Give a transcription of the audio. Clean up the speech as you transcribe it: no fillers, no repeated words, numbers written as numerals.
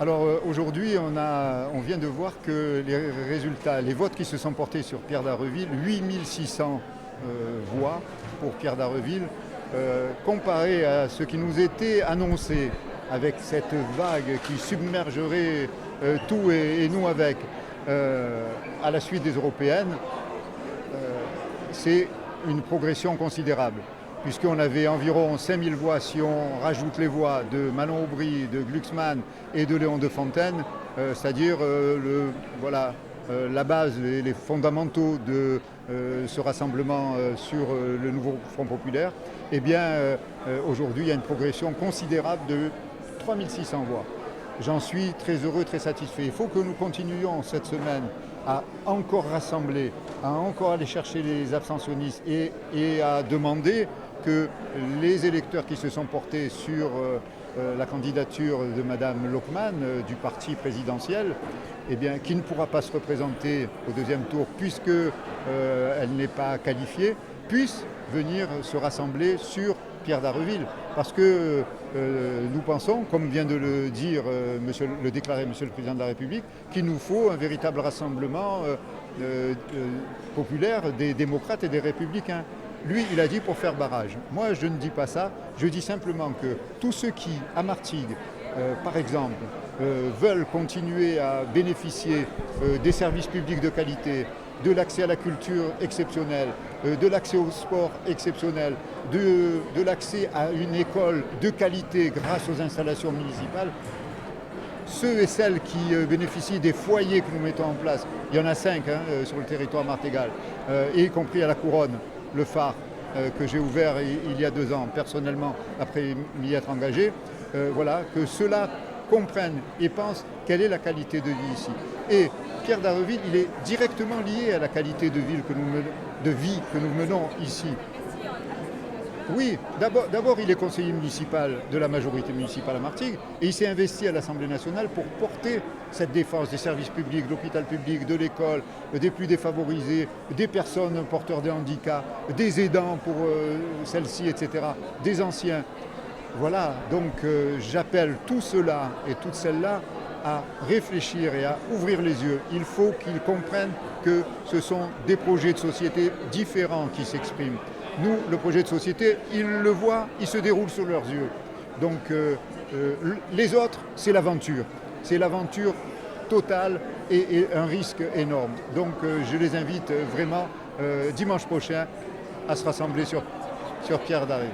Alors aujourd'hui, on vient de voir que les résultats, les votes qui se sont portés sur Pierre d'Arreville, 8600 voix pour Pierre d'Arreville, comparé à ce qui nous était annoncé avec cette vague qui submergerait tout et nous avec à la suite des européennes, c'est une progression considérable, puisqu'on avait environ 5000 voix si on rajoute les voix de Manon Aubry, de Glucksmann et de Léon Defontaine, c'est-à-dire la base, les fondamentaux de ce rassemblement sur le nouveau Front populaire. Eh bien, aujourd'hui, il y a une progression considérable de 3600 voix. J'en suis très heureux, très satisfait. Il faut que nous continuions cette semaine à encore rassembler, à encore aller chercher les abstentionnistes et à demander que les électeurs qui se sont portés sur la candidature de Madame Lokman du parti présidentiel, eh bien, qui ne pourra pas se représenter au deuxième tour puisque elle n'est pas qualifiée, puissent venir se rassembler sur Pierre d'Arreville. Parce que nous pensons, comme vient de le dire, le déclarer Monsieur le Président de la République, qu'il nous faut un véritable rassemblement populaire des démocrates et des républicains. Lui, il a dit pour faire barrage. Moi, je ne dis pas ça. Je dis simplement que tous ceux qui, à Martigues, par exemple, veulent continuer à bénéficier des services publics de qualité, de l'accès à la culture exceptionnelle, de l'accès au sport exceptionnel, de l'accès à une école de qualité grâce aux installations municipales, ceux et celles qui bénéficient des foyers que nous mettons en place, il y en a 5 sur le territoire martégal, y compris à la Couronne, le phare que j'ai ouvert il y a 2 ans personnellement après m'y être engagé, que ceux-là comprennent et pensent quelle est la qualité de vie ici. Et Pierre d'Arreville, il est directement lié à la qualité de vie que nous menons ici. Oui, d'abord il est conseiller municipal de la majorité municipale à Martigues et il s'est investi à l'Assemblée nationale pour porter cette défense des services publics, de l'hôpital public, de l'école, des plus défavorisés, des personnes porteurs de handicap, des aidants pour celles-ci, etc., des anciens. Voilà, donc j'appelle tous ceux-là et toutes celles-là à réfléchir et à ouvrir les yeux. Il faut qu'ils comprennent que ce sont des projets de société différents qui s'expriment. Nous, le projet de société, ils le voient, il se déroule sous leurs yeux. Donc les autres, c'est l'aventure. C'est l'aventure totale et un risque énorme. Donc je les invite vraiment dimanche prochain à se rassembler sur Pierre d'Arreville.